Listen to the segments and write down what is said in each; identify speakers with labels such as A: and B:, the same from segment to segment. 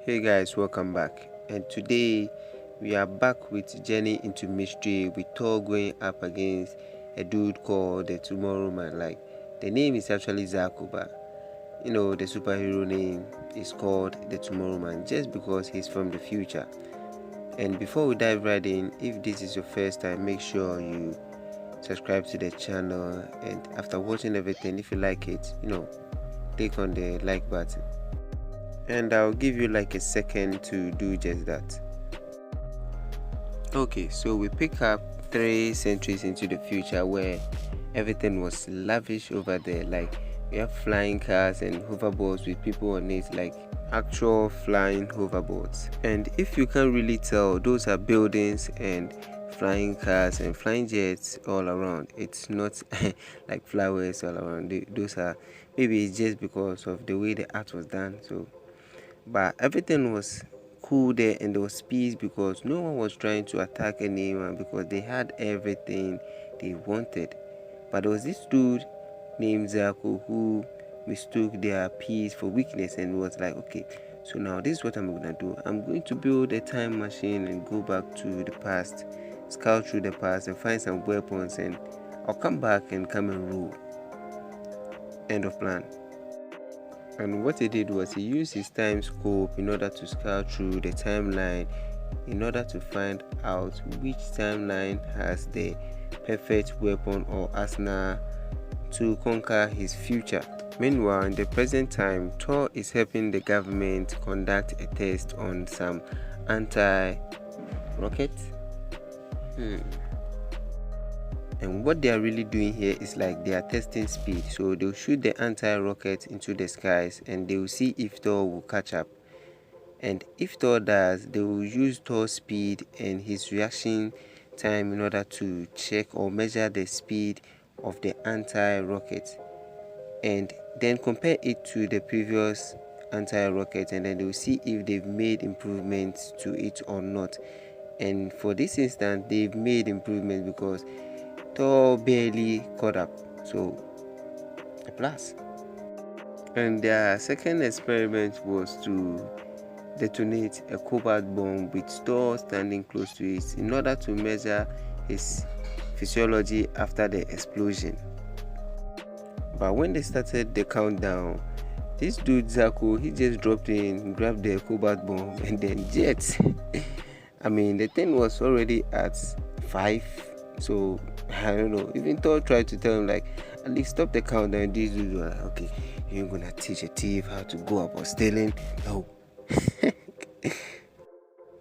A: Hey guys, welcome back. And today we are back with Journey into Mystery with Thor going up against a dude called the Tomorrow Man. Like the name is actually Zaku, but the superhero name is called the Tomorrow Man just because he's from the future. And before we dive right in, if this is your first time, make sure you subscribe to the channel, and after watching everything, if you like it, click on the like button. And I'll give you like a second to do just that. Okay, so we pick up 3 centuries into the future where everything was lavish over there. Like we have flying cars and hoverboards with people on it, like actual flying hoverboards. And if you can't really tell, those are buildings and flying cars and flying jets all around. It's not like flowers all around. Those are, maybe it's just because of the way the art was done. But everything was cool there, and there was peace because no one was trying to attack anyone because they had everything they wanted. But there was this dude named Zaku who mistook their peace for weakness and was like, okay, so now this is what I'm gonna do. I'm going to build a time machine and go back to the past, scout through the past and find some weapons, and I'll come back and come and rule. End of plan. And what he did was he used his time scope in order to scout through the timeline in order to find out which timeline has the perfect weapon or arsenal to conquer his future. Meanwhile, in the present time, Thor is helping the government conduct a test on some anti-rocket. And what they are really doing here is like they are testing speed. So they'll shoot the anti-rocket into the skies and they will see if Thor will catch up. And if Thor does, they will use Thor's speed and his reaction time in order to check or measure the speed of the anti-rocket. And then compare it to the previous anti-rocket, and then they will see if they've made improvements to it or not. And for this instance, they've made improvements because Thor barely caught up, so a plus. And their second experiment was to detonate a cobalt bomb with Thor standing close to it in order to measure his physiology after the explosion. But when they started the countdown, this dude Zaku, he just dropped in, grabbed the cobalt bomb, and then jet. I mean, the thing was already at 5. So I don't know. Even Thor tried to tell him like, at least stop the countdown. These dudes were like, okay, you're gonna teach a thief how to go about stealing? No.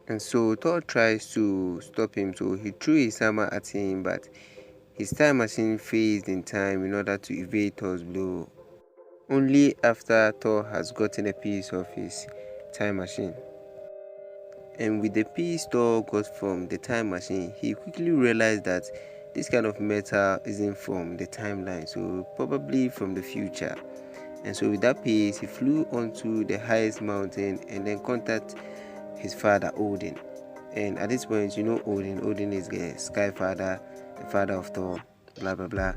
A: And so Thor tries to stop him. So he threw his hammer at him, but his time machine phased in time in order to evade Thor's blow. Only after Thor has gotten a piece of his time machine. And with the piece Thor got from the time machine, he quickly realized that this kind of metal isn't from the timeline, so probably from the future. And so with that piece, he flew onto the highest mountain and then contacted his father Odin. And at this point, Odin is the Sky Father, the father of Thor, blah blah blah.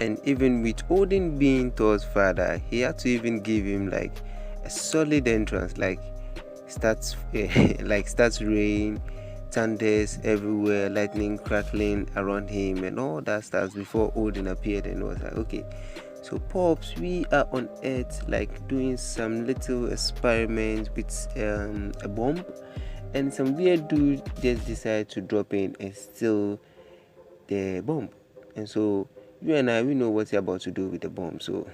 A: And even with Odin being Thor's father, he had to even give him like a solid entrance, like starts rain, thunders everywhere, lightning crackling around him and all that stuff before Odin appeared and was like, okay, so pops, we are on Earth like doing some little experiments with a bomb, and some weird dude just decided to drop in and steal the bomb. And so you and I, we know what you're about to do with the bomb, so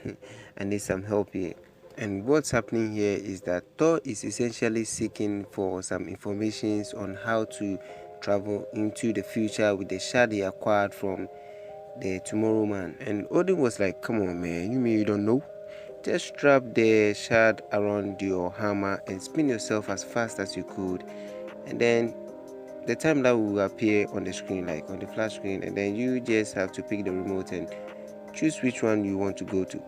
A: I need some help here. And what's happening here is that Thor is essentially seeking for some information on how to travel into the future with the shard he acquired from the Tomorrow Man. And Odin was like, come on man, you mean you don't know? Just strap the shard around your hammer and spin yourself as fast as you could, and then the timeline will appear on the screen, like on the flash screen, and then you just have to pick the remote and choose which one you want to go to.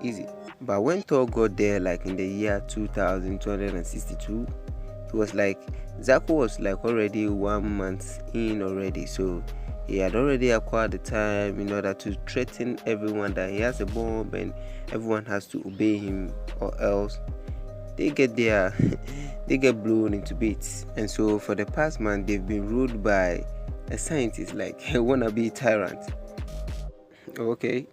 A: Easy. But when Thor got there, like in the year 2262, he was like, Zaku was like already 1 month in already, so he had already acquired the time in order to threaten everyone that he has a bomb and everyone has to obey him, or else they get their they get blown into bits. And so for the past month, they've been ruled by a scientist, like a wannabe tyrant. Okay.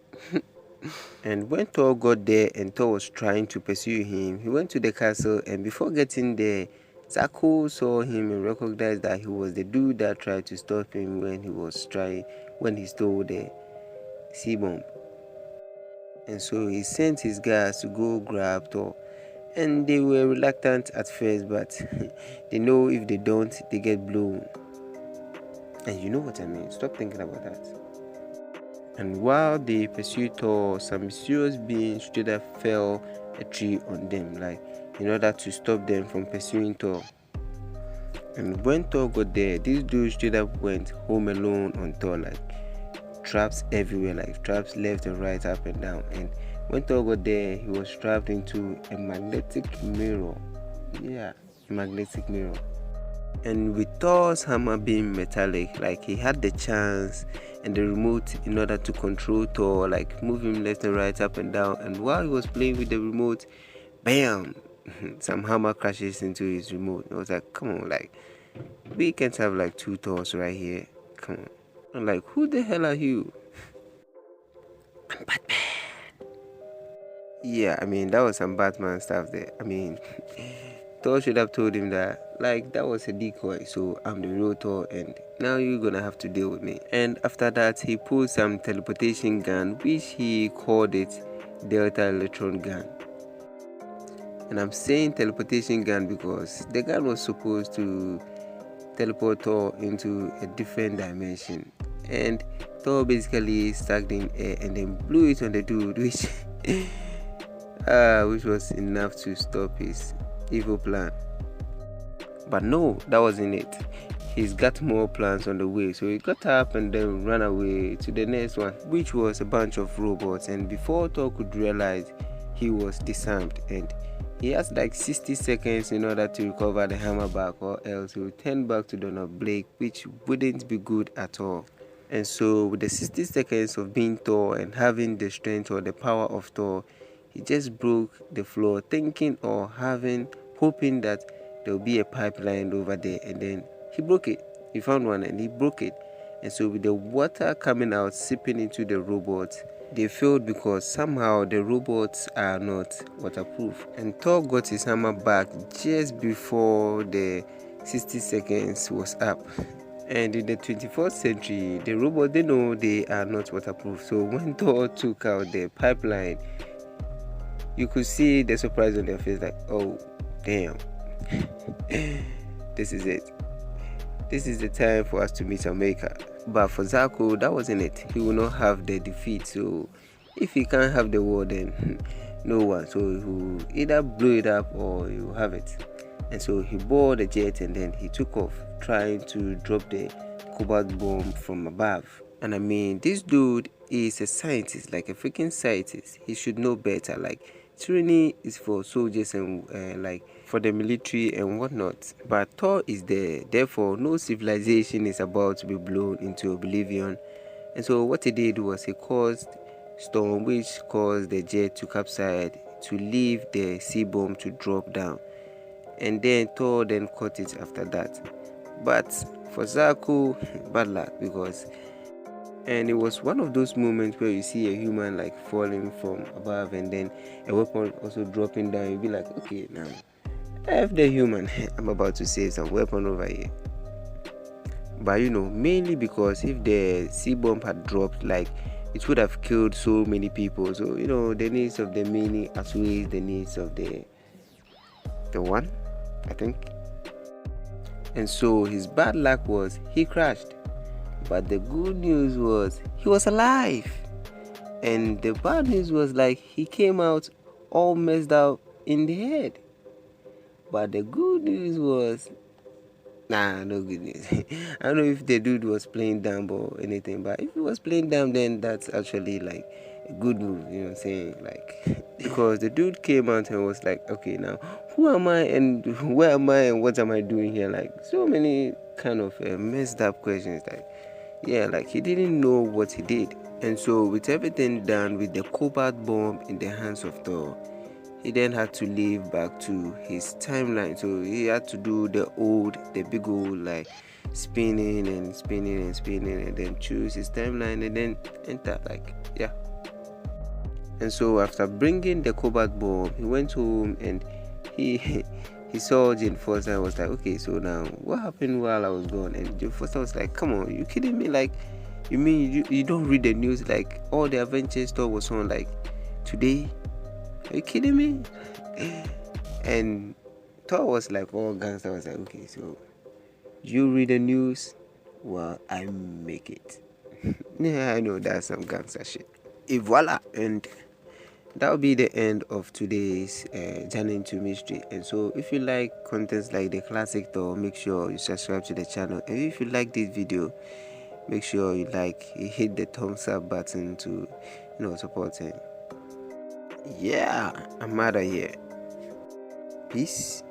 A: And when Thor got there and Thor was trying to pursue him, he went to the castle, and before getting there, Zako saw him and recognized that he was the dude that tried to stop him when he stole the sea bomb. And so he sent his guys to go grab Thor. And they were reluctant at first, but they know if they don't, they get blown. And you know what I mean. Stop thinking about that. And while they pursued Thor, some mysterious being straight up fell a tree on them, like in order to stop them from pursuing Thor. And when Thor got there, this dude straight up went home alone on Thor, like traps everywhere, like traps left and right, up and down. And when Thor got there, he was trapped into a magnetic mirror. Yeah, a magnetic mirror. And with Thor's hammer being metallic, like he had the chance and the remote in order to control Thor, like move him left and right, up and down. And while he was playing with the remote, bam, some hammer crashes into his remote. I was like, come on, like we can't have like two Thors right here. Come on. I'm like, who the hell are you? I'm Batman. Yeah, I mean, that was some Batman stuff there. I mean, Thor should have told him that, like, that was a decoy, so I'm the real Thor, and now you're gonna have to deal with me. And after that, he pulled some teleportation gun, which he called it Delta Electron Gun. And I'm saying teleportation gun because the gun was supposed to teleport Thor into a different dimension. And Thor basically stuck in air and then blew it on the dude, which was enough to stop his evil plan. But no, that wasn't it. He's got more plans on the way, so he got up and then ran away to the next one, which was a bunch of robots. And before Thor could realize, he was disarmed, and he has like 60 seconds in order to recover the hammer back, or else he will turn back to Donald Blake, which wouldn't be good at all. And so with the 60 seconds of being Thor and having the strength or the power of Thor, he just broke the floor, thinking or hoping that there will be a pipeline over there, and then he broke it. He found one and he broke it. And so with the water coming out, seeping into the robots, they failed because somehow the robots are not waterproof. And Thor got his hammer back just before the 60 seconds was up. And in the 24th century, the robots, they know they are not waterproof. So when Thor took out the pipeline, you could see the surprise on their face, like, oh, damn. This is it. This is the time for us to meet our maker. But for Zako, that wasn't it. He will not have the defeat. So if he can't have the war, then no one. So he will either blow it up or he will have it. And so he boarded the jet and then he took off, trying to drop the cobalt bomb from above. And I mean, this dude is a scientist, like a freaking scientist. He should know better. Like, tyranny is for soldiers and like for the military and whatnot. But Thor is there, therefore no civilization is about to be blown into oblivion. And so what he did was he caused storm, which caused the jet to capsize, to leave the sea bomb to drop down. And then Thor then caught it after that. But for Zako, bad luck, because it was one of those moments where you see a human like falling from above and then a weapon also dropping down. You'll be like, okay, now F the human, I'm about to save some weapon over here. But mainly because if the sea bomb had dropped, like it would have killed so many people. So the needs of the many outweighs the needs of the one, I think. And so his bad luck was he crashed. But the good news was he was alive. And the bad news was like he came out all messed up in the head. But the good news was, no good news. I don't know if the dude was playing dumb or anything, but if he was playing dumb, then that's actually like a good move, you know what I'm saying? Like, because the dude came out and was like, okay, now who am I and where am I and what am I doing here? Like, so many kind of messed up questions. Like, yeah, like he didn't know what he did. And so with everything done, with the cobalt bomb in the hands of Thor, he then had to leave back to his timeline. So he had to do the big old like spinning and spinning and spinning, and then choose his timeline and then enter. Like, yeah. And so after bringing the cobalt bomb, he went home and he he saw Jane Foster and was like, okay, so now what happened while I was gone? And Jane Foster was like, come on, you kidding me? Like, you mean you don't read the news? Like, all the Avengers stuff was on like today? Are you kidding me? And Thor was like, all gangster was like, okay, so you read the news? Well, I make it. Yeah, I know that's some gangster shit. Et voila. And that will be the end of today's journey into mystery. And so if you like contents like the classic Thor, make sure you subscribe to the channel. And if you like this video, make sure you hit the thumbs up button to support him. Yeah, I'm out of here. Peace.